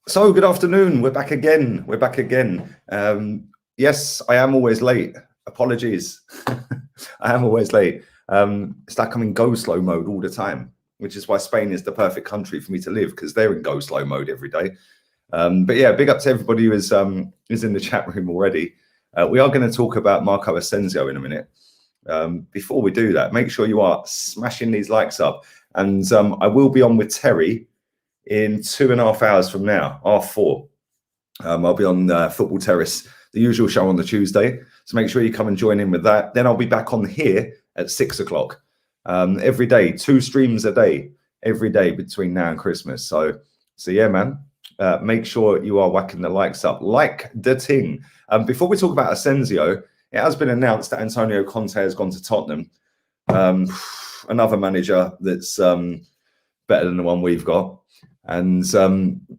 So good afternoon. We're back again. Yes, I am always late. Apologies. I am always late. It's like I'm in go slow mode all the time, which is why Spain is the perfect country for me to live, because they're in go slow mode every day. But yeah, big up to everybody who is in the chat room already. We are going to talk about Marco Asensio in a minute. Before we do that, make sure you are smashing these likes up. And I will be on with Terry in 2.5 hours from now, R4. I'll be on Football Terrace, the usual show on the Tuesday. So make sure you come and join in with that. Then I'll be back on here at 6 o'clock every day, 2 streams a day, every day between now and Christmas. So yeah, man, make sure you are whacking the likes up like the ting. Before we talk about Asensio, it has been announced that Antonio Conte has gone to Tottenham. Another manager that's better than the one we've got. And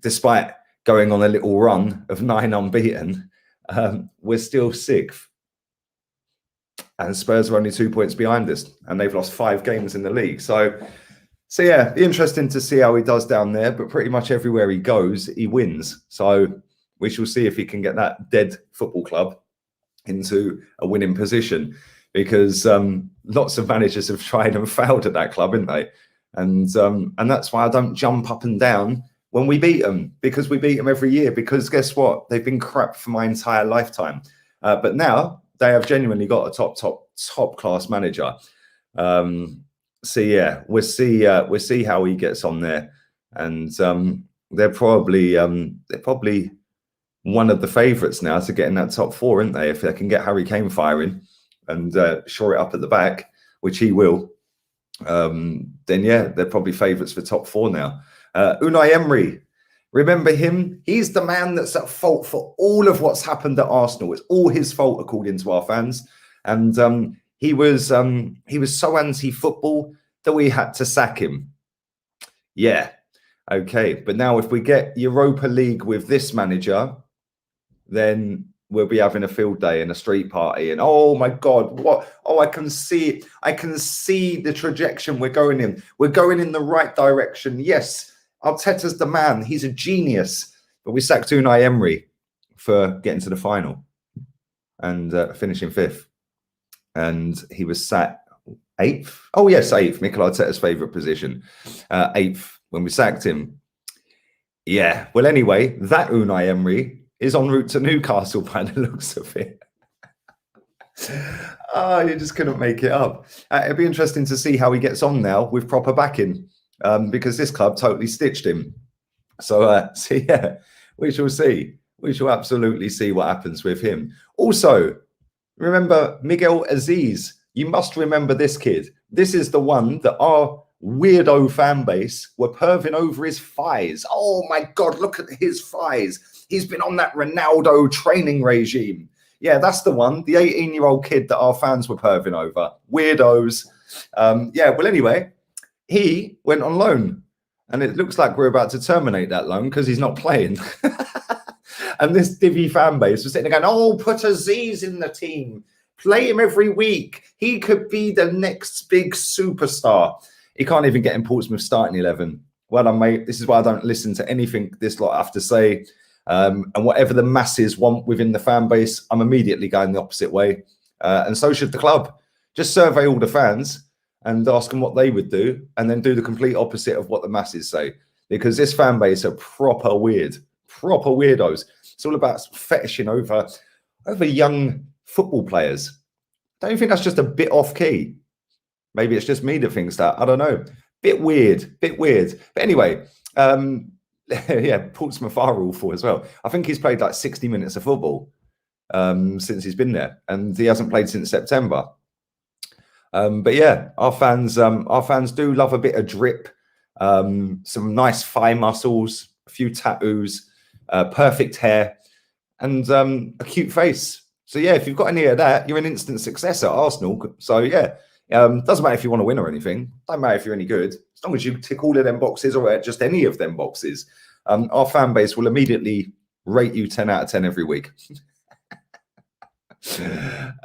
despite going on a little run of 9 unbeaten, we're still 6th. And Spurs are only 2 points behind us, and they've lost 5 games in the league. So yeah, interesting to see how he does down there. But pretty much everywhere he goes, he wins. So we shall see if he can get that dead football club into a winning position, because lots of managers have tried and failed at that club, haven't they? And that's why I don't jump up and down when we beat them, because we beat them every year. Because guess what? They've been crap for my entire lifetime. But now they have genuinely got a top class manager. So yeah, we'll see how he gets on there. And they're probably one of the favourites now to get in that top 4, aren't they? If they can get Harry Kane firing and shore it up at the back, which he will. Then yeah, they're probably favourites for top 4 now. Unai Emery, remember him? He's the man that's at fault for all of what's happened at Arsenal. It's all his fault, according to our fans. And he was so anti-football that we had to sack him. Yeah, okay. But now if we get Europa League with this manager, then we'll be having a field day and a street party, and oh my God, what? Oh, I can see the trajectory we're going in. We're going in the right direction. Yes, Arteta's the man. He's a genius. But we sacked Unai Emery for getting to the final and finishing 5th, and he was sat 8th. Oh yes, 8th. Mikel Arteta's favourite position, 8th when we sacked him. Yeah. Well, anyway, that Unai Emery is en route to Newcastle by the looks of it. Oh, you just couldn't make it up. It'd be interesting to see how he gets on now with proper backing, because this club totally stitched him. So yeah, we shall see. We shall absolutely see what happens with him. Also, remember Miguel Aziz. You must remember this kid. This is the one that our weirdo fan base were perving over his thighs. Oh my God, look at his thighs. He's been on that Ronaldo training regime. Yeah, that's the one. The 18-year-old kid that our fans were perving over. Weirdos. Yeah, well, anyway, he went on loan. And it looks like we're about to terminate that loan because he's not playing. And this divvy fan base was sitting there going, oh, put Aziz in the team. Play him every week. He could be the next big superstar. He can't even get in Portsmouth starting 11. Well done, mate. This is why I don't listen to anything this lot have to say. And whatever the masses want within the fan base, I'm immediately going the opposite way. And so should the club. Just survey all the fans and ask them what they would do, and then do the complete opposite of what the masses say. Because this fan base are proper weird, proper weirdos. It's all about fetishing over young football players. Don't you think that's just a bit off key? Maybe it's just me that thinks that. I don't know. Bit weird. But anyway, yeah, Portsmouth are awful as well. I think he's played like 60 minutes of football since he's been there, and he hasn't played since September. But yeah, our fans do love a bit of drip, some nice thigh muscles, a few tattoos, perfect hair, and a cute face. So yeah, if you've got any of that, you're an instant success at Arsenal. So yeah, doesn't matter if you want to win or anything. Doesn't matter if you're any good. As long as you tick all of them boxes, or just any of them boxes, our fan base will immediately rate you 10 out of 10 every week.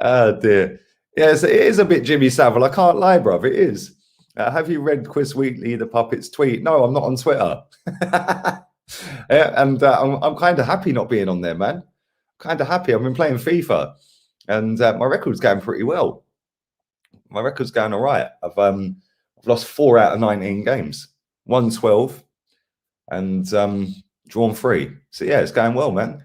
Oh dear. Yes, it is a bit Jimmy Savile. I can't lie, bruv. It is. Have you read Quiz Weekly, the Puppets tweet? No, I'm not on Twitter. Yeah, and I'm kind of happy not being on there, man. Kind of happy. I've been playing FIFA, and my record's going pretty well. My record's going all right. I've lost 4 out of 19 games, won 12, and drawn 3. So yeah, it's going well, man.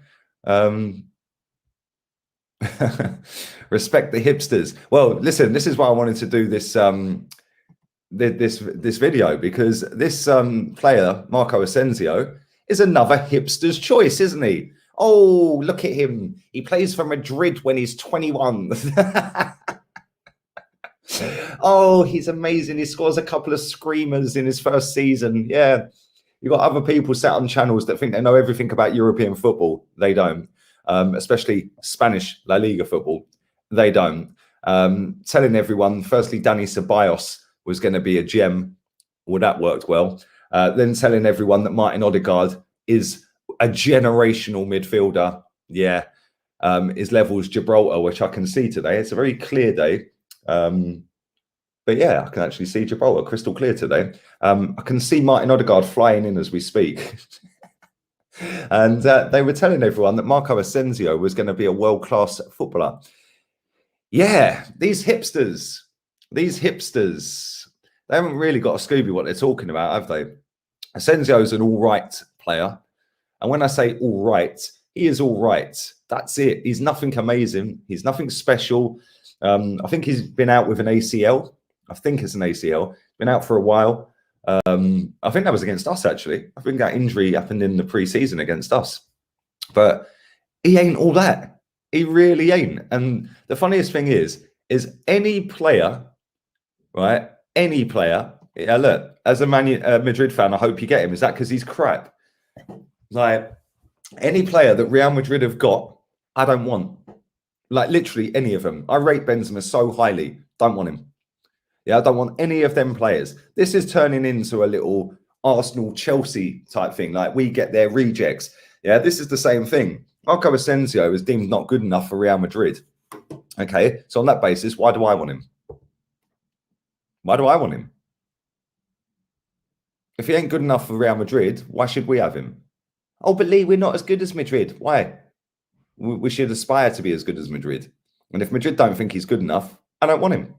Respect the hipsters. Well, listen, this is why I wanted to do this this video, because this player, Marco Asensio, is another hipster's choice, isn't he? Oh, look at him. He plays for Madrid when he's 21. Oh, he's amazing. He scores a couple of screamers in his first season. Yeah. You've got other people sat on channels that think they know everything about European football. They don't. Especially Spanish La Liga football. They don't. Telling everyone, firstly, Dani Ceballos was going to be a gem. Well, that worked well. Then telling everyone that Martin Odegaard is a generational midfielder. Yeah. His level's Gibraltar, which I can see today. It's a very clear day. But yeah, I can actually see Gibraltar crystal clear today. I can see Martin Odegaard flying in as we speak. And they were telling everyone that Marco Asensio was going to be a world-class footballer. Yeah, these hipsters, they haven't really got a Scooby what they're talking about, have they? Asensio's an all right player. And when I say all right, he is all right. That's it. He's nothing amazing. He's nothing special. I think he's been out with an ACL. I think it's an ACL. Been out for a while. I think that was against us, actually. I think that injury happened in the pre-season against us. But he ain't all that. He really ain't. And the funniest thing is any player, right? Any player. Yeah, look, as a Madrid fan, I hope you get him. Is that because he's crap? Like, any player that Real Madrid have got, I don't want. Like, literally any of them. I rate Benzema so highly. Don't want him. Yeah, I don't want any of them players. This is turning into a little Arsenal-Chelsea type thing. Like, we get their rejects. Yeah, this is the same thing. Marco Asensio is deemed not good enough for Real Madrid. Okay, so on that basis, why do I want him? Why do I want him? If he ain't good enough for Real Madrid, why should we have him? Oh, but Lee, we're not as good as Madrid. Why? We should aspire to be as good as Madrid. And if Madrid don't think he's good enough, I don't want him.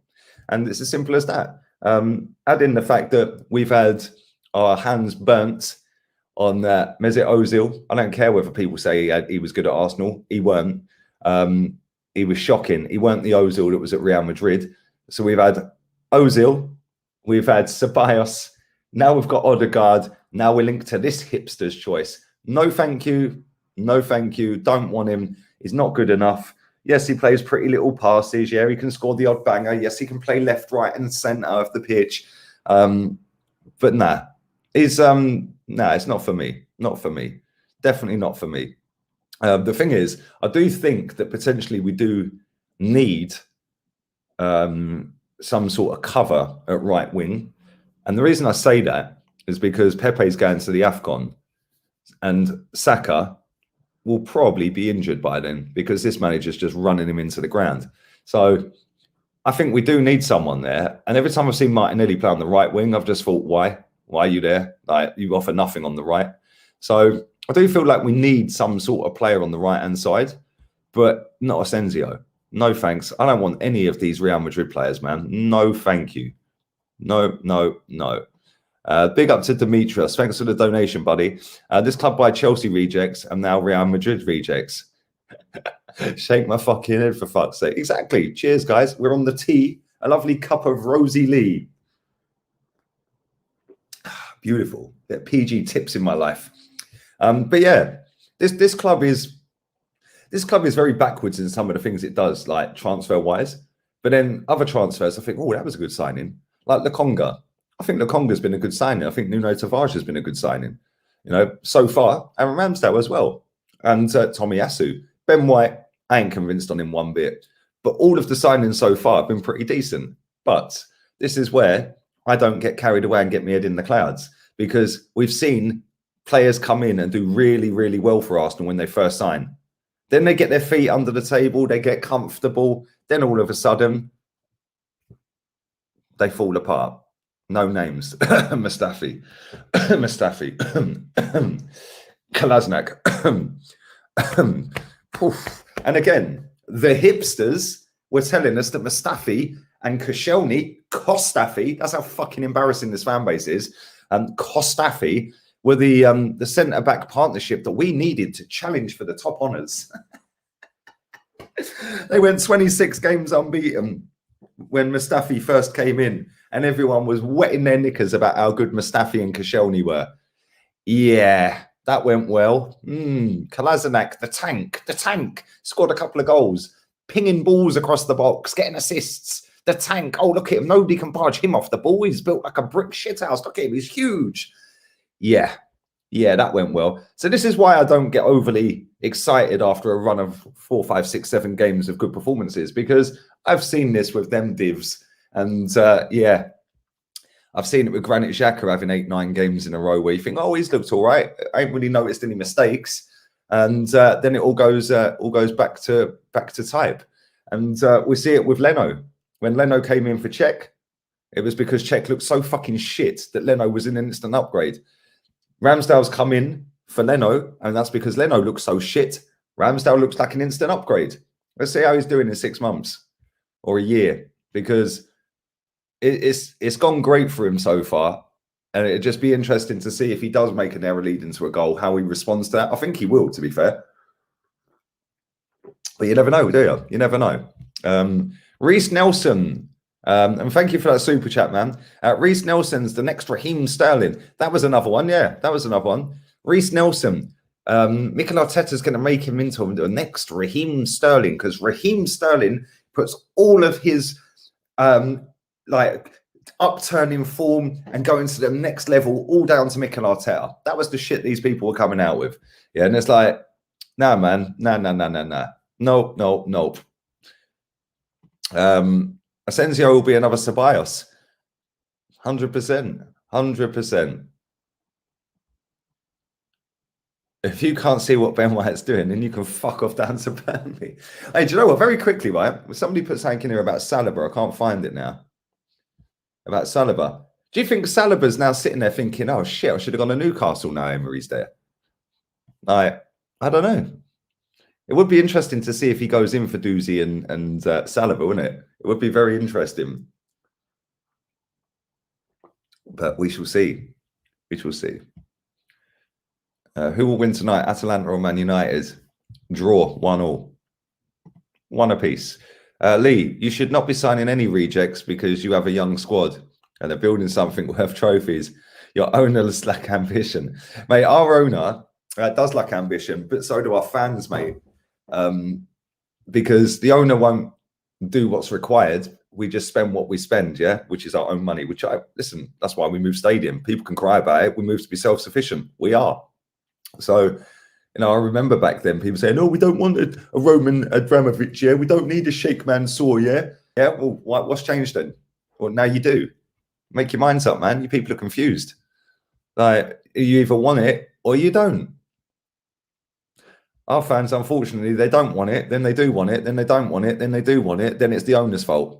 And it's as simple as that. Add in the fact that we've had our hands burnt on Mesut Ozil. I don't care whether people say he was good at Arsenal. He weren't. He was shocking. He weren't the Ozil that was at Real Madrid. So we've had Ozil. We've had Ceballos. Now we've got Odegaard. Now we're linked to this hipster's choice. No, thank you. No, thank you. Don't want him. He's not good enough. Yes, he plays pretty little passes. Yeah, he can score the odd banger. Yes, he can play left, right, and centre of the pitch. But nah, it's not for me. Not for me. Definitely not for me. The thing is, I do think that potentially we do need some sort of cover at right wing. And the reason I say that is because Pepe's going to the AFCON and Saka will probably be injured by then because this manager's just running him into the ground. So I think we do need someone there. And every time I've seen Martinelli play on the right wing, I've just thought, why? Why are you there? Like, you offer nothing on the right. So I do feel like we need some sort of player on the right-hand side, but not Asensio. No, thanks. I don't want any of these Real Madrid players, man. No, thank you. No, no, no. Big up to Demetrius. Thanks for the donation, buddy. This club by Chelsea rejects and now Real Madrid rejects. Shake my fucking head for fuck's sake. Exactly. Cheers, guys. We're on the tea. A lovely cup of Rosie Lee. Beautiful. PG tips in my life. But yeah, this club is very backwards in some of the things it does, like transfer wise. But then other transfers, I think, oh, that was a good signing. Like Lokonga. I think Lokonga's been a good signing. I think Nuno Tavares has been a good signing. You know, so far, Aaron Ramsdale as well. And Tomiyasu. Ben White, I ain't convinced on him one bit. But all of the signings so far have been pretty decent. But this is where I don't get carried away and get my head in the clouds. Because we've seen players come in and do really, really well for Arsenal when they first sign. Then they get their feet under the table. They get comfortable. Then all of a sudden, they fall apart. No names. Mustafi. Mustafi. Kolasinac. And again, the hipsters were telling us that Mustafi and Koscielny, that's how fucking embarrassing this fan base is. Kostafi were the centre-back partnership that we needed to challenge for the top honours. They went 26 games unbeaten when Mustafi first came in, and everyone was wetting their knickers about how good Mustafi and Koscielny were. Yeah, that went well. Kolasinac, the tank, scored a couple of goals, pinging balls across the box, getting assists. The tank, oh, look at him. Nobody can barge him off the ball. He's built like a brick shithouse. Look at him. He's huge. Yeah, that went well. So this is why I don't get overly excited after a run of 4, 5, 6, 7 games of good performances, because I've seen this with them divs. And yeah, I've seen it with Granit Xhaka having 8, 9 games in a row where you think, oh, he's looked all right. I ain't really noticed any mistakes. And then it all goes back to type. And we see it with Leno. When Leno came in for Czech, it was because Czech looked so fucking shit that Leno was an instant upgrade. Ramsdale's come in for Leno, and that's because Leno looks so shit. Ramsdale looks like an instant upgrade. Let's see how he's doing in 6 months or a year, because it's gone great for him so far. And it'd just be interesting to see if he does make an error lead into a goal, how he responds to that. I think he will, to be fair. But you never know, do you? You never know. Reece Nelson, and thank you for that super chat, man. Reece Nelson's the next Raheem Sterling. That was another one. Yeah, that was another one. Reece Nelson. Mikel Arteta's going to make him into the next Raheem Sterling, because Raheem Sterling puts all of his like upturning form and going to the next level all down to Mikel Arteta. That was the shit these people were coming out with. Yeah, and it's like, nah, man, nah. No. Asensio will be another Ceballos. 100%. If you can't see what Ben White's doing, then you can fuck off down to Burnley. Hey, do you know what? Very quickly, right? Somebody put something in here about Saliba. I can't find it now. About Saliba. Do you think Saliba's now sitting there thinking, oh shit, I should have gone to Newcastle now Emery's there? I don't know. It would be interesting to see if he goes in for Doozy and Saliba, wouldn't it? It would be very interesting. But we shall see. We shall see. Who will win tonight? Atalanta or Man United? Draw, 1-1. 1 apiece. Lee, you should not be signing any rejects because you have a young squad and they're building something worth trophies. Your owners lack ambition. Mate, our owner does lack ambition, but so do our fans, mate. Because the owner won't do what's required. We just spend what we spend, yeah, which is our own money, which listen, that's why we moved stadium. People can cry about it. We moved to be self-sufficient. We are. So, you know, I remember back then people saying, "No, we don't want a Roman Abramovich. Yeah, we don't need a Sheikh Mansour. Yeah, Well, what's changed then? Well, now you do. Make your minds up, man. You people are confused. Like, you either want it or you don't. Our fans, unfortunately, they don't want it. Then they do want it. Then they don't want it. Then they do want it. Then it's the owner's fault."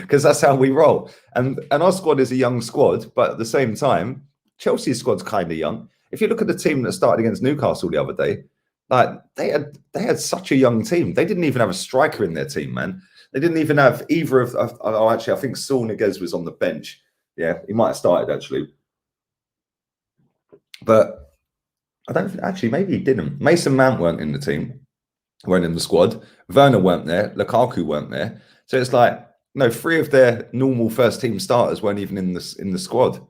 Because that's how we roll. And our squad is a young squad, but at the same time, Chelsea's squad's kind of young. If you look at the team that started against Newcastle the other day, like they had such a young team. They didn't even have a striker in their team, man. They didn't even have either of. Oh, actually, I think Saul Niguez was on the bench. Yeah, he might have started actually, but I don't think, actually, maybe he didn't. Mason Mount weren't in the team, weren't in the squad. Werner weren't there. Lukaku weren't there. So it's like, no, 3 of their normal first team starters weren't even in the squad,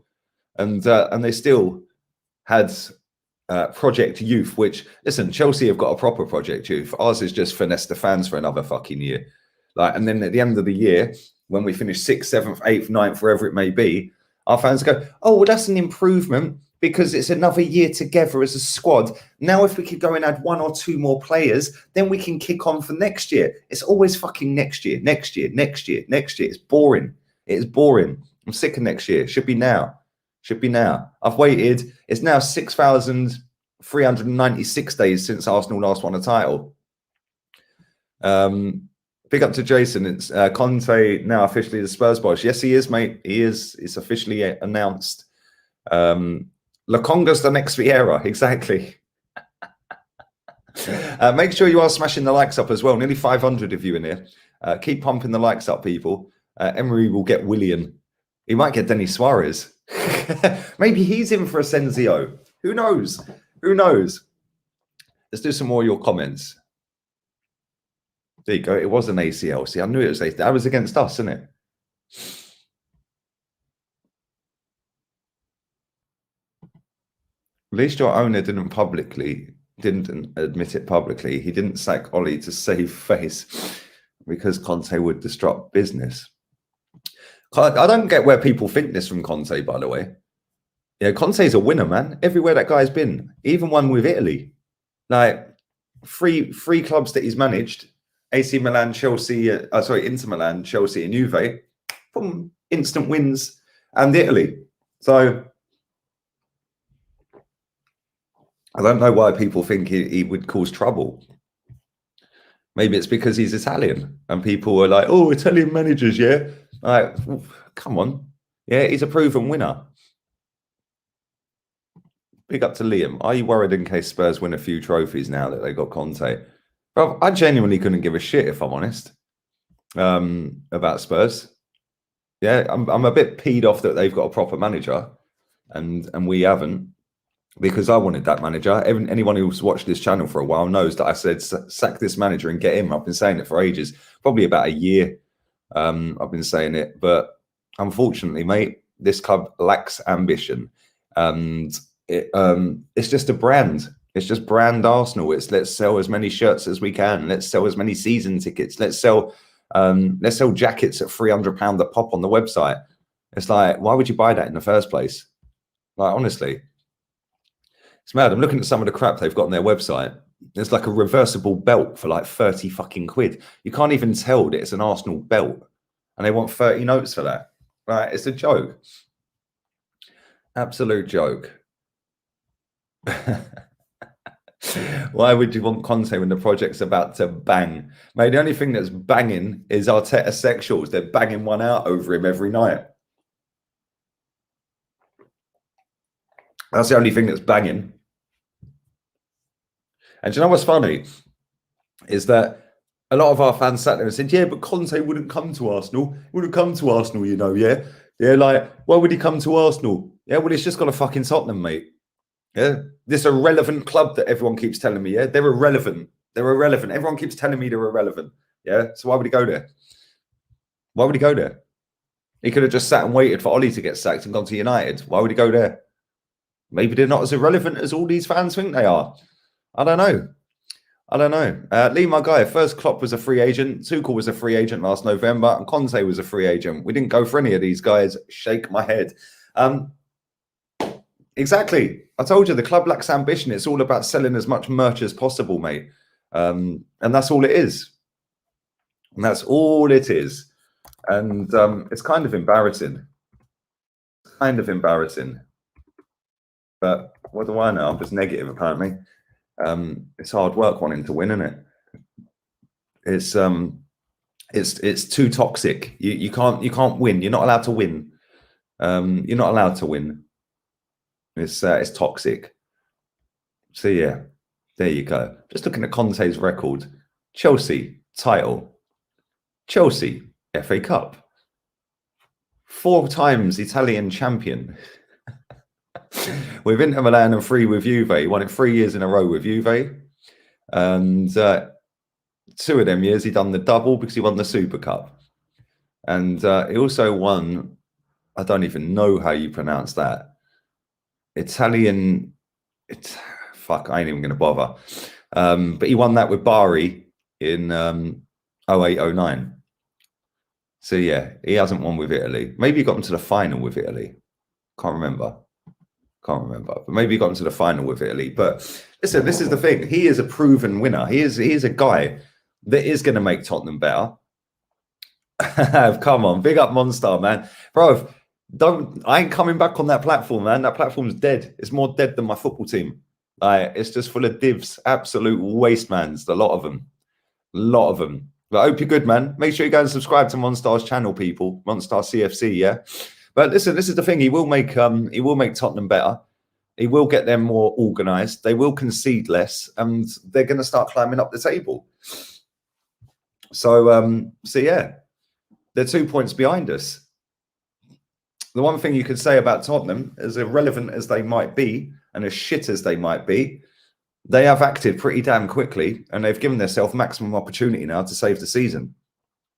and they still had Project Youth. Which, listen, Chelsea have got a proper Project Youth. Ours is just finesse the fans for another fucking year. Like, and then at the end of the year, when we finish 6th, 7th, 8th, 9th, wherever it may be, our fans go, "Oh, well, that's an improvement because it's another year together as a squad. Now, if we could go and add 1 or 2 more players, then we can kick on for next year." It's always fucking next year. It's boring. It is boring. I'm sick of next year. Should be now. I've waited. It's now 6,396 days since Arsenal last won a title. Big up to Jason. It's Conte now officially the Spurs boss. Yes, he is, mate. He is. It's officially announced. Lokonga's the next Vieira, exactly. Make sure you are smashing the likes up as well. Nearly 500 of you in here. Keep pumping the likes up, people. Emery will get Willian. He might get Denis Suarez. Maybe he's in for Asensio. Who knows? Who knows? Let's do some more of your comments. There you go. It was an ACL. See, I knew it was ACL. That was against us, isn't it? At least your owner didn't admit it publicly. He didn't sack Ollie to save face because Conte would disrupt business. I don't get where people think this from Conte, by the way. Yeah, Conte's a winner, man. Everywhere that guy's been, even one with Italy. Like three clubs that he's managed: AC Milan, Chelsea, Inter Milan, Chelsea, and Juve. Boom, instant wins, and Italy. So I don't know why people think he would cause trouble. Maybe it's because he's Italian, and people are like, "Oh, Italian managers, yeah." Like, come on, yeah, he's a proven winner. Big up to Liam. Are you worried in case Spurs win a few trophies now that they got Conte? Bro, I genuinely couldn't give a shit, if I'm honest, about Spurs. Yeah, I'm a bit peed off that they've got a proper manager, and we haven't, because I wanted that manager. Anyone who's watched this channel for a while knows that I said sack this manager and get him. I've been saying it for ages, probably about a year. I've been saying it, but unfortunately, mate, this club lacks ambition, and it's just a brand. It's just brand Arsenal. It's let's sell as many shirts as we can. Let's sell as many season tickets. Let's sell jackets at £300 a pop on the website. It's like, why would you buy that in the first place? Like, honestly, it's mad. I'm looking at some of the crap they've got on their website. There's like a reversible belt for like 30 fucking quid. You can't even tell that it's an Arsenal belt, and they want 30 notes for that. Right? It's a joke. Absolute joke. Why would you want Conte when the project's about to bang? Mate, the only thing that's banging is Arteta sexuals. They're banging one out over him every night. That's the only thing that's banging. And do you know what's funny? Is that a lot of our fans sat there and said, yeah, but Conte wouldn't come to Arsenal. He wouldn't come to Arsenal, you know, yeah? Yeah, like, why would he come to Arsenal? Yeah, well, it's just got a fucking Tottenham, mate. Yeah, this irrelevant club that everyone keeps telling me, yeah, they're irrelevant. They're irrelevant. Everyone keeps telling me they're irrelevant. Yeah, so why would he go there? Why would he go there? He could have just sat and waited for Ollie to get sacked and gone to United. Why would he go there? Maybe they're not as irrelevant as all these fans think they are. I don't know. I don't know. Lee, my guy, first Klopp was a free agent. Tuchel was a free agent last November, and Conte was a free agent. We didn't go for any of these guys. Shake my head. Exactly. I told you the club lacks ambition. It's all about selling as much merch as possible, mate. And that's all it is. And that's all it is. And it's kind of embarrassing. Kind of embarrassing. But what do I know? I'm just negative, apparently. It's hard work wanting to win, isn't it? It's too toxic. You can't win. You're not allowed to win. You're not allowed to win. It's toxic. So yeah, there you go. Just looking at Conte's record: Chelsea title, Chelsea FA Cup, 4 times Italian champion. With Inter Milan and 3 with Juve. He won it 3 years in a row with Juve, and 2 of them years he done the double because he won the Super Cup, and he also won. I don't even know how you pronounce that. Italian, fuck, I ain't even going to bother. But he won that with Bari in 08-09. So yeah, he hasn't won with Italy. Maybe he got into the final with Italy. Can't remember. But maybe he got into the final with Italy. But listen, this is the thing. He is a proven winner. He is a guy that is going to make Tottenham better. Come on, big up Monstar, man. Bro, I ain't coming back on that platform, man. That platform's dead. It's more dead than my football team. It's just full of divs, absolute wastemans. A lot of them. But I hope you're good, man. Make sure you go and subscribe to Monstar's channel, people. Monstar CFC, yeah. But listen, this is the thing. He will make Tottenham better. He will get them more organised. They will concede less, and they're going to start climbing up the table. So, yeah, they're 2 points behind us. The one thing you could say about Tottenham, as irrelevant as they might be and as shit as they might be, they have acted pretty damn quickly, and they've given themselves maximum opportunity now to save the season.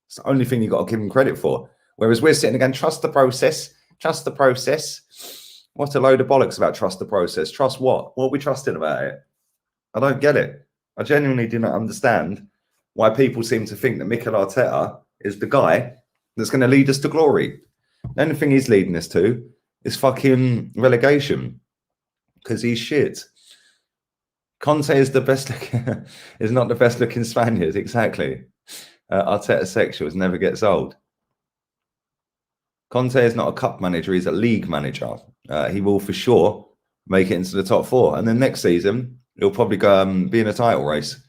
It's the only thing you've got to give them credit for. Whereas we're sitting again, trust the process, trust the process. What a load of bollocks about trust the process. Trust what? What are we trusting about it? I don't get it. I genuinely do not understand why people seem to think that Mikel Arteta is the guy that's going to lead us to glory. The only thing he's leading us to is fucking relegation, because he's shit. Conte is the best is not the best looking Spaniard, exactly. Arteta sexuals never gets old. Conte is not a cup manager, he's a league manager. He will for sure make it into the top 4. And then next season, he'll probably go be in a title race.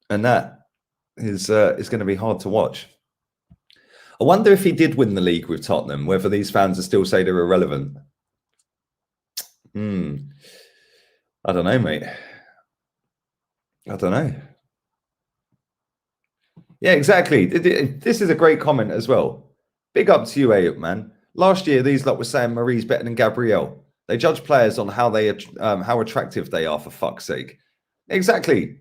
And that is going to be hard to watch. I wonder if he did win the league with Tottenham, whether these fans will still say they're irrelevant. I don't know, mate. I don't know. Yeah, exactly. This is a great comment as well. Big up to you, Ayuk, man. Last year, these lot were saying Marie's better than Gabriel. They judge players on how how attractive they are, for fuck's sake. Exactly.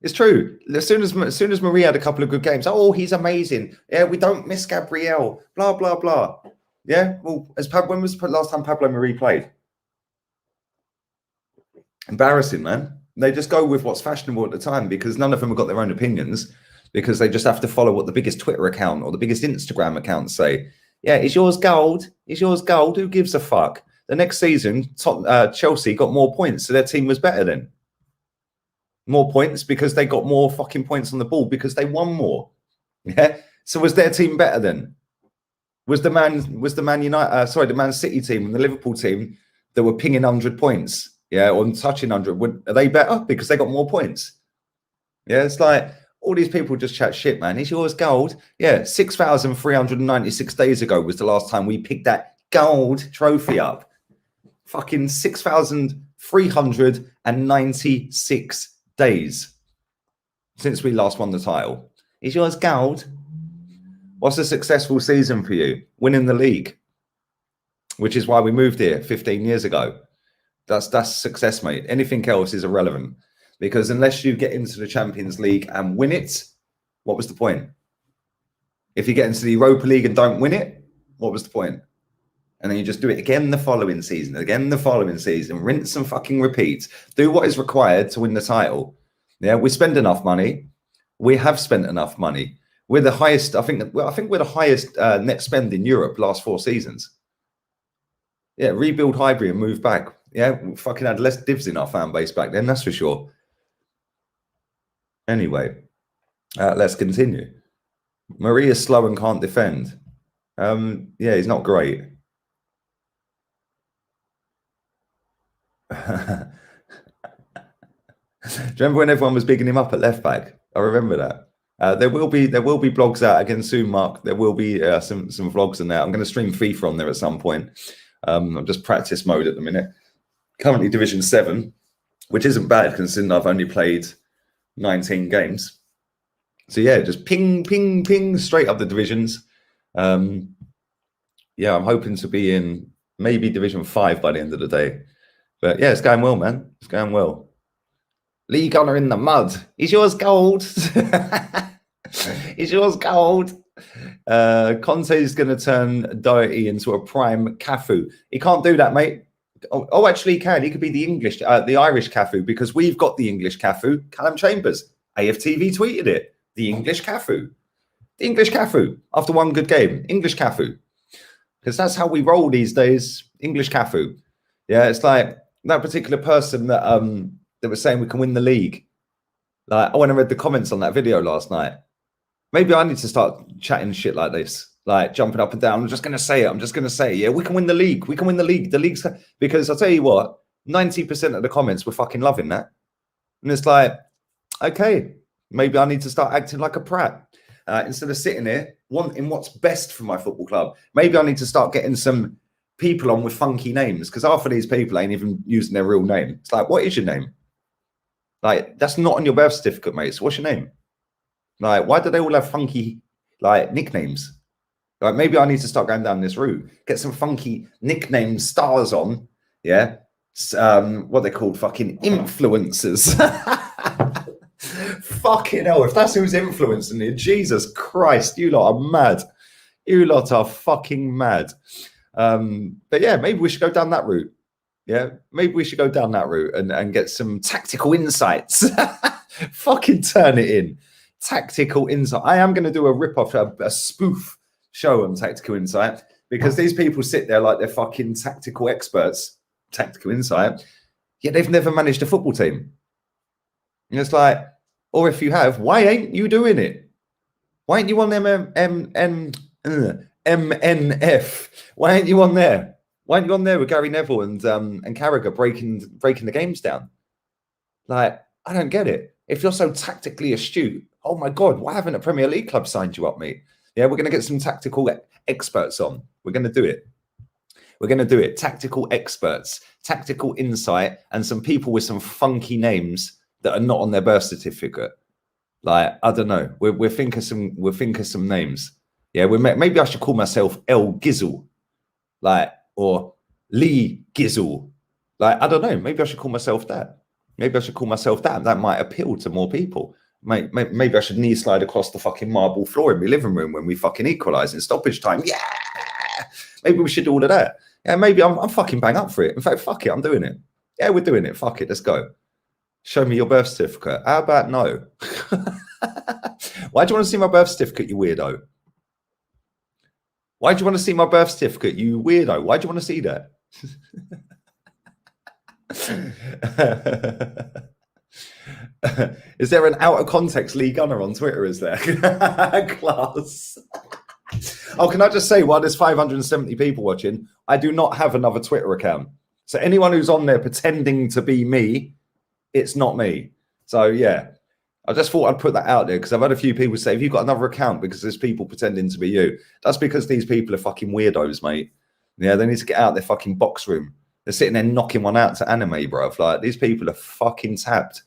It's true. As soon as Marie had a couple of good games, oh, he's amazing. Yeah, we don't miss Gabriel. Blah, blah, blah. Yeah, well, when was the last time Pablo Marie played? Embarrassing, man. They just go with what's fashionable at the time, because none of them have got their own opinions, because they just have to follow what the biggest Twitter account or the biggest Instagram account say. Yeah, is yours gold? Is yours gold? Who gives a fuck? The next season, Chelsea got more points, so their team was better then. More points because they got more fucking points on the ball because they won more. Yeah. So was their team better then? Was the Man City team and the Liverpool team that were pinging 100 points? Yeah, or touching 100. Are they better because they got more points? Yeah, it's like all these people just chat shit, man. Is yours gold? Yeah, 6,396 days ago was the last time we picked that gold trophy up. Fucking 6,396 days since we last won the title. Is yours gold? What's a successful season for you? Winning the league, which is why we moved here 15 years ago. That's success, mate. Anything else is irrelevant, because unless you get into the Champions League and win it, what was the point? If you get into the Europa League and don't win it, what was the point? And then you just do it again the following season, rinse and fucking repeat. Do what is required to win the title. Yeah, we spend enough money. We have spent enough money. We're the highest. I think we're the highest net spend in Europe last 4 seasons. Yeah, rebuild Highbury and move back. Yeah, we fucking had less divs in our fan base back then, that's for sure. Anyway, let's continue. Marie is slow and can't defend. Yeah, he's not great. Do you remember when everyone was bigging him up at left back? I remember that. There will be blogs out again soon, Mark. There will be some vlogs in there. I'm going to stream FIFA on there at some point. I'm just practice mode at the minute. Currently Division 7, which isn't bad considering I've only played 19 games. So yeah, just ping, ping, ping straight up the divisions. Yeah, I'm hoping to be in maybe Division 5 by the end of the day. But yeah, it's going well, man. It's going well. League honour in the mud. Is yours gold? Is yours gold? Conte is going to turn Doherty into a prime Cafu. He can't do that, mate. Oh, actually, he can. He could be the Irish Cafu, because we've got the English Cafu, Callum Chambers. AFTV tweeted it. The English Cafu. The English Cafu. After one good game. English Cafu. Because that's how we roll these days. English Cafu. Yeah, it's like that particular person that that was saying we can win the league. Like, when I read the comments on that video last night, maybe I need to start chatting shit like this. Like jumping up and down. I'm just going to say it. Yeah, we can win the league. We can win the league. The league's... Because I'll tell you what, 90% of the comments were fucking loving that. And it's like, okay, maybe I need to start acting like a prat. Instead of sitting here wanting what's best for my football club. Maybe I need to start getting some people on with funky names, because half of these people ain't even using their real name. It's like, what is your name? Like, that's not on your birth certificate, mate. So what's your name? Like, why do they all have funky, like, nicknames? Like, maybe I need to start going down this route. Get some funky nickname stars on, yeah? What they called, fucking influencers. Fucking hell, if that's who's influencing you, Jesus Christ, you lot are mad. You lot are fucking mad. But yeah, maybe we should go down that route. Yeah, maybe we should go down that route and get some tactical insights. Fucking turn it in. Tactical insight. I am going to do a rip-off, a spoof show on tactical insight, because these people sit there like they're fucking tactical experts, tactical insight, yet they've never managed a football team. And it's like, or if you have, why ain't you doing it? Why ain't you on MNF? Why ain't you on there? Why aren't you on there with Gary Neville and Carragher breaking the games down? Like, I don't get it. If you're so tactically astute, oh my God, why haven't a Premier League club signed you up, mate? Yeah, we're going to get some tactical experts on. We're going to do it. We're going to do it. Tactical experts, tactical insight, and some people with some funky names that are not on their birth certificate. Like, I don't know. We'll think of some names. Yeah, maybe I should call myself El Gizzle, like, or Lee Gizzle. Like, I don't know. Maybe I should call myself that. Maybe I should call myself that. That might appeal to more people. Maybe I should knee slide across the fucking marble floor in my living room when we fucking equalise in stoppage time. Yeah. Maybe we should do all of that. Yeah, maybe I'm fucking bang up for it. In fact, fuck it, I'm doing it. Yeah, we're doing it. Fuck it, let's go. Show me your birth certificate. How about no? Why do you want to see my birth certificate, you weirdo? Why do you want to see my birth certificate, you weirdo? Why do you want to see that? Is there an out of context Lee Gunner on Twitter? Is there? Class. Oh, can I just say, while there's 570 people watching, I do not have another Twitter account. So anyone who's on there pretending to be me, it's not me. So yeah, I just thought I'd put that out there, because I've had a few people say, have you got another account because there's people pretending to be you? That's because these people are fucking weirdos, mate. Yeah, they need to get out their fucking box room. They're sitting there knocking one out to anime, bruv. Like, these people are fucking tapped.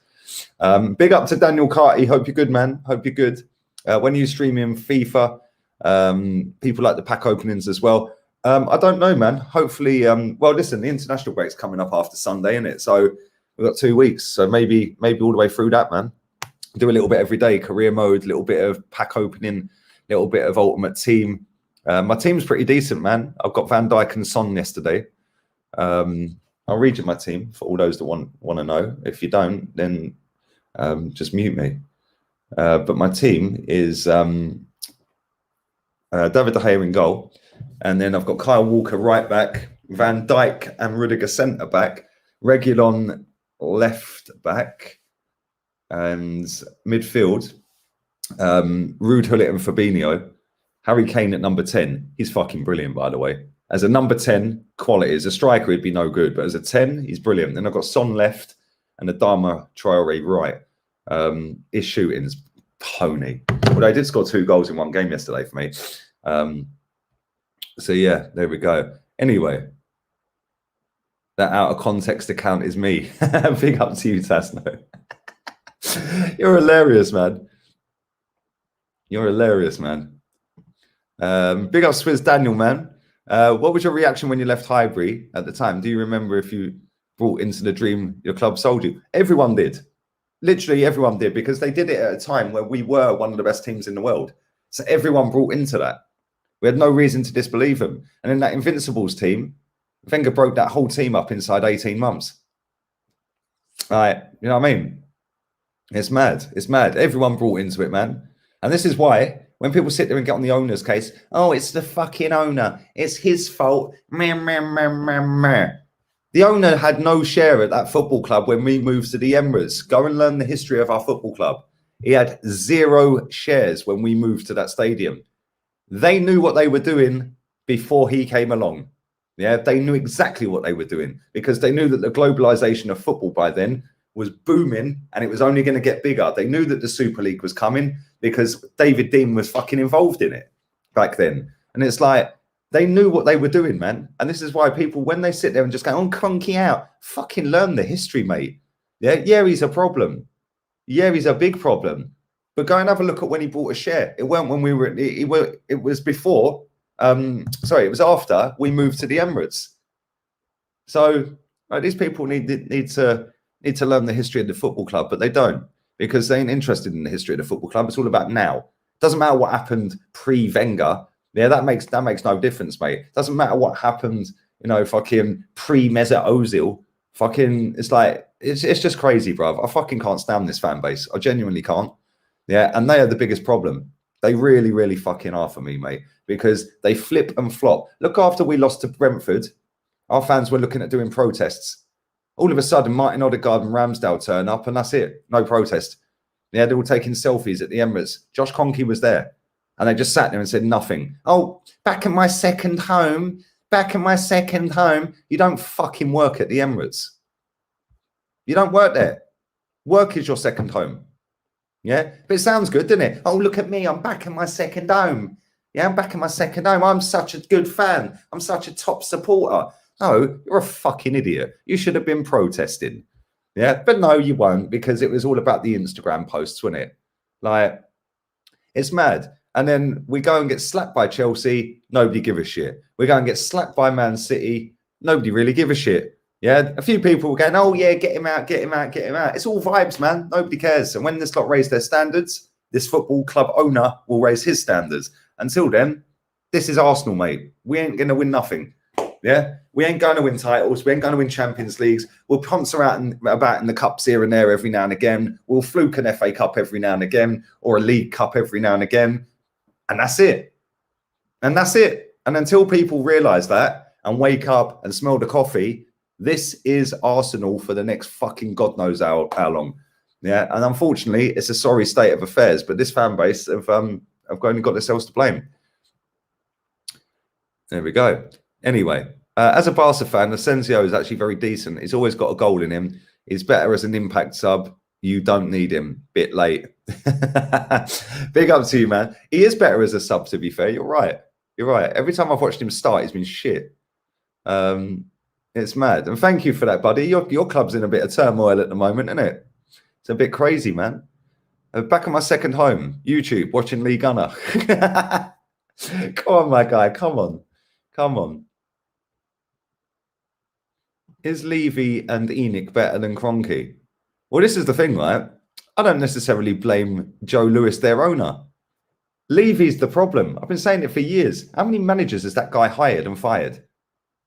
Big up to Daniel Carty. Hope you're good, man. Hope you're good. When are you streaming FIFA? People like the pack openings as well. I don't know, man. Hopefully, well, listen, the international break's coming up after Sunday, isn't it? So we've got 2 weeks. So maybe all the way through that, man. Do a little bit every day, career mode, little bit of pack opening, little bit of ultimate team. My team's pretty decent, man. I've got Van Dijk and Son yesterday. I'll read you my team for all those that want to know. If you don't, then just mute me. But my team is David De Gea in goal, and then I've got Kyle Walker right back, Van Dijk and Rudiger centre back, Reguilon left back, and midfield, Ruud Gullit and Fabinho. Harry Kane at number 10. He's fucking brilliant, by the way. As a number 10, quality. As a striker, he'd be no good. But as a 10, he's brilliant. Then I've got Son left and Adama Traore right. His shooting's pony. Although he did score 2 goals in one game yesterday for me. So, yeah, there we go. Anyway, that out of context account is me. Big up to you, Tasno. You're hilarious, man. You're hilarious, man. Big up Swizz Daniel, man. What was your reaction when you left Highbury at the time? Do you remember if you brought into the dream your club sold you? Everyone did. Literally everyone did, because they did it at a time where we were one of the best teams in the world. So everyone brought into that. We had no reason to disbelieve them. And in that Invincibles team, Wenger broke that whole team up inside 18 months. Right, you know what I mean? It's mad. It's mad. Everyone brought into it, man. And this is why when people sit there and get on the owner's case, oh, it's the fucking owner. It's his fault. Meh, meh, meh, meh, meh. The owner had no share at that football club when we moved to the Emirates. Go and learn the history of our football club. He had 0 shares when we moved to that stadium. They knew what they were doing before he came along. Yeah, they knew exactly what they were doing, because they knew that the globalization of football by then was booming and it was only going to get bigger. They knew that the Super League was coming because David Dean was fucking involved in it back then. And it's like, They knew what they were doing, man. And this is why people, when they sit there and just go, oh, Cronky out, fucking learn the history, mate. Yeah, he's a problem. Yeah, he's a big problem. But go and have a look at when he bought a share. It weren't when we were, it was before, sorry, it was after we moved to the Emirates. So these people need to learn the history of the football club, but they don't, because they ain't interested in the history of the football club. It's all about now. Doesn't matter what happened pre-Wenger. Yeah, that makes no difference, mate. Doesn't matter what happened, you know, fucking pre-Mesut Ozil. Fucking, it's like, it's just crazy, bruv. I fucking can't stand this fan base. I genuinely can't. Yeah, and they are the biggest problem. They really, really fucking are for me, mate, because they flip and flop. Look, after we lost to Brentford, our fans were looking at doing protests. All of a sudden, Martin Odegaard and Ramsdale turn up, and that's it. No protest. Yeah, they were taking selfies at the Emirates. Josh Kroenke was there. And they just sat there and said nothing. Oh, back at my second home. Back at my second home. You don't fucking work at the Emirates. You don't work there. Work is your second home. Yeah? But it sounds good, doesn't it? Oh, look at me. I'm back in my second home. Yeah, I'm back in my second home. I'm such a good fan. I'm such a top supporter. No, you're a fucking idiot. You should have been protesting. Yeah? But no, you won't, because it was all about the Instagram posts, wasn't it? Like, it's mad. And then we go and get slapped by Chelsea. Nobody give a shit. We go and get slapped by Man City. Nobody really give a shit. Yeah, a few people were going, oh, yeah, get him out, get him out, get him out. It's all vibes, man. Nobody cares. And when this lot raise their standards, this football club owner will raise his standards. Until then, this is Arsenal, mate. We ain't going to win nothing. Yeah, we ain't going to win titles. We ain't going to win Champions Leagues. We'll sponsor out about in the cups here and there every now and again. We'll fluke an FA Cup every now and again, or a League Cup every now and again. And that's it. And that's it. And until people realise that and wake up and smell the coffee, this is Arsenal for the next fucking God knows how long. Yeah. And unfortunately, it's a sorry state of affairs. But this fan base have only got themselves to blame. There we go. Anyway, as a Barca fan, Asensio is actually very decent. He's always got a goal in him. He's better as an impact sub. You don't need him. Bit late. Big up to you, man. He is better as a sub, to be fair. You're right. You're right. Every time I've watched him start, he's been shit. It's mad. And thank you for that, buddy. Your club's in a bit of turmoil at the moment, isn't it? It's a bit crazy, man. Back at my second home, YouTube, watching Lee Gunner. Come on, my guy. Come on. Come on. Is Levy and Enoch better than Kroenke? Well, this is the thing, right? I don't necessarily blame Joe Lewis, their owner. Levy's the problem. I've been saying it for years. How many managers has that guy hired and fired?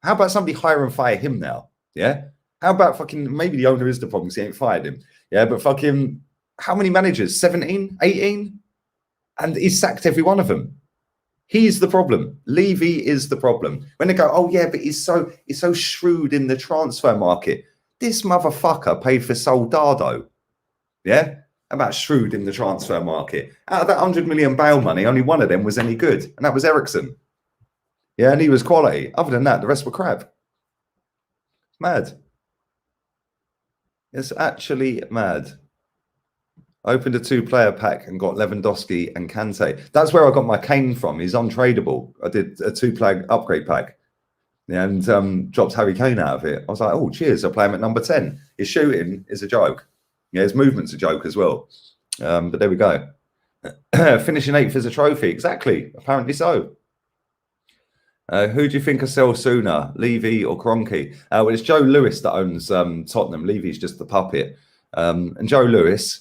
How about somebody hire and fire him now? Yeah? How about fucking, maybe the owner is the problem because he ain't fired him. Yeah, but fucking, how many managers? 17? 18? And he's sacked every one of them. He's the problem. Levy is the problem. When they go, oh yeah, but he's so shrewd in the transfer market. This motherfucker paid for Soldado. Yeah? About shrewd in the transfer market. Out of that 100 million bail money, only one of them was any good. And that was Ericsson. Yeah, and he was quality. Other than that, the rest were crap. Mad. It's actually mad. Opened a 2-player pack and got Lewandowski and Kante. That's where I got my Kane from. He's untradeable. I did a 2-player upgrade pack. And dropped Harry Kane out of it. I was like, oh, cheers. I'll play him at number 10. His shooting is a joke. Yeah, his movement's a joke as well. But there we go. Finishing 8th is a trophy. Exactly. Apparently so. Who do you think will sell sooner, Levy or Kroenke? Well, it's Joe Lewis that owns Tottenham. Levy's just the puppet. And Joe Lewis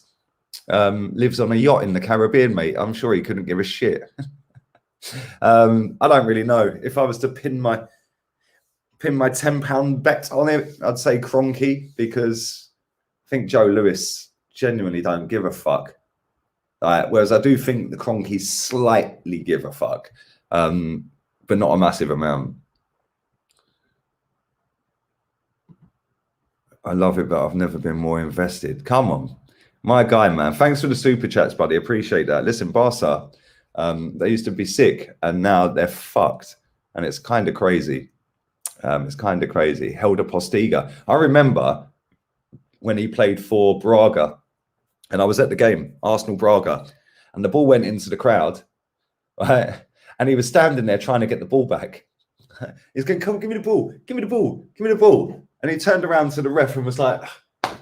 lives on a yacht in the Caribbean, mate. I'm sure he couldn't give a shit. I don't really know. If I was to pin my £10 bet on it, I'd say Kroenke, because I think Joe Lewis genuinely don't give a fuck. Whereas I do think the Kroenke slightly give a fuck, but not a massive amount. I love it, but I've never been more invested. Come on. My guy, man. Thanks for the super chats, buddy. Appreciate that. Listen, Barca, they used to be sick, and now they're fucked. And it's kind of crazy. It's kind of crazy. Helder Postiga. I remember when he played for Braga, and I was at the game, Arsenal-Braga, and the ball went into the crowd, right? And he was standing there trying to get the ball back. He's going, come, give me the ball, give me the ball, give me the ball. And he turned around to the ref and was like,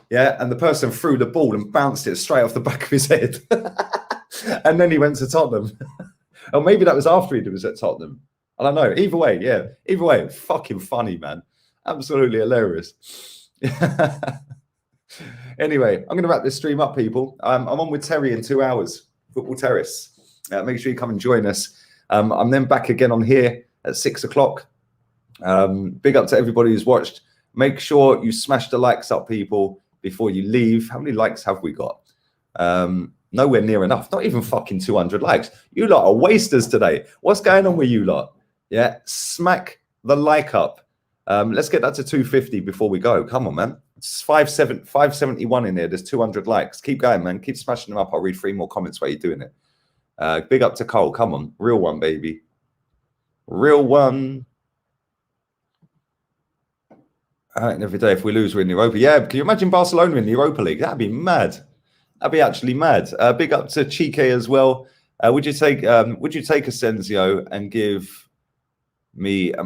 yeah. And the person threw the ball and bounced it straight off the back of his head. And then he went to Tottenham. Or maybe that was after he was at Tottenham. I don't know. Either way, yeah. Either way, fucking funny, man. Absolutely hilarious. Anyway, I'm going to wrap this stream up, people. I'm on with Terry in 2 hours. Football Terrace. Make sure you come and join us. I'm then back again on here at 6 o'clock. Big up to everybody who's watched. Make sure you smash the likes up, people, before you leave. How many likes have we got? Nowhere near enough. Not even fucking 200 likes. You lot are wasters today. What's going on with you lot? Yeah, smack the like up. Let's get that to 250 before we go. Come on, man. It's 571 in there. There's 200 likes. Keep going, man. Keep smashing them up. I'll read 3 more comments while you're doing it. Big up to Cole. Come on. Real one, baby. Real one. Every day if we lose, we're in Europa. Yeah, can you imagine Barcelona in the Europa League? That'd be mad. That'd be actually mad. Big up to Chike as well. Would you take Asensio and give me a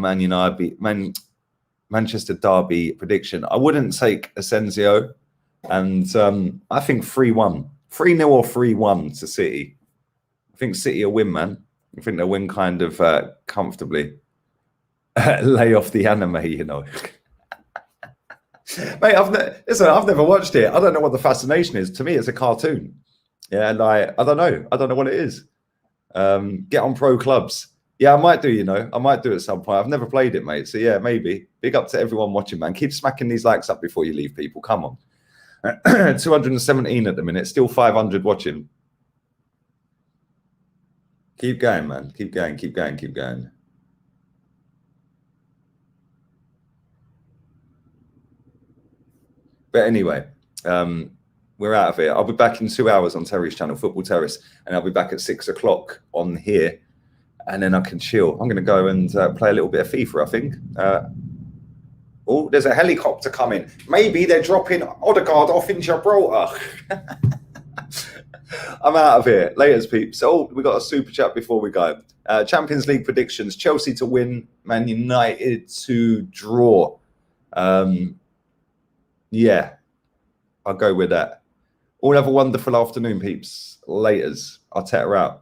Manchester derby prediction? I wouldn't take Asensio, and I think 3-1, 3-0 or 3-1 to City. I think City will win, man. I think they'll win kind of comfortably. Lay off the anime, you know. Mate, I've never watched it. I don't know what the fascination is. To me, it's a cartoon. Yeah, and I don't know what it is. Get on pro clubs. Yeah, I might do, you know. I might do at some point. I've never played it, mate. So yeah, maybe. Big up to everyone watching, man. Keep smacking these likes up before you leave, people. Come on. 217 at the minute. Still 500 watching. Keep going, man. Keep going, keep going, keep going. But anyway, we're out of here. I'll be back in 2 hours on Terry's channel, Football Terrace, and I'll be back at 6 o'clock on here, and then I can chill. I'm going to go and play a little bit of FIFA, I think. Oh, there's a helicopter coming. Maybe they're dropping Odegaard off in Gibraltar. I'm out of here. Laters, peeps. Oh, we got a super chat before we go. Champions League predictions. Chelsea to win, Man United to draw. Yeah, I'll go with that. All have a wonderful afternoon, peeps. Laters. Arteta out.